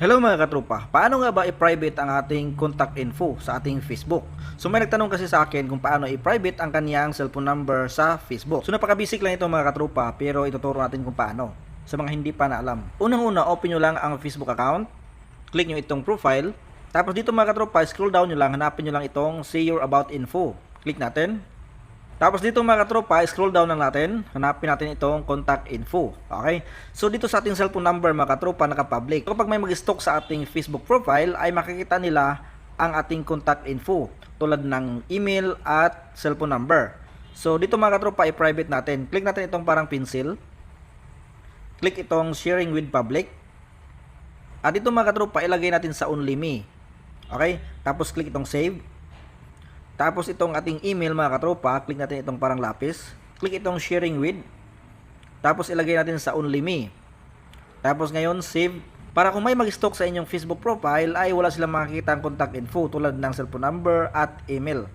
Hello mga katropa, paano nga ba i-private ang ating contact info sa ating Facebook? So may nagtanong kasi sa akin kung paano i-private ang kaniyang cellphone number sa Facebook. So napaka-basic lang ito mga katropa, pero ituturo natin kung paano sa mga hindi pa na alam. Unang-una, open nyo lang ang Facebook account, click nyo itong profile, tapos dito mga katropa, scroll down nyo lang, hanapin nyo lang itong see your about info. Click natin. Tapos dito mga katropa, scroll down lang natin. Hanapin natin itong contact info. Okay? So dito sa ating cellphone number mga katropa, naka-public. Kapag may mag-stock sa ating Facebook profile, ay makikita nila ang ating contact info. Tulad ng email at cellphone number. So dito mga katropa, i-private natin. Click natin itong parang pencil. Click itong sharing with public. At dito mga katropa, ilagay natin sa only me. Okay? Tapos click itong save. Tapos itong ating email mga katropa, click natin itong parang lapis. Click itong sharing with. Tapos ilagay natin sa only me. Tapos ngayon save. Para kung may mag-stock sa inyong Facebook profile ay wala silang makikita ang contact info tulad ng cellphone number at email.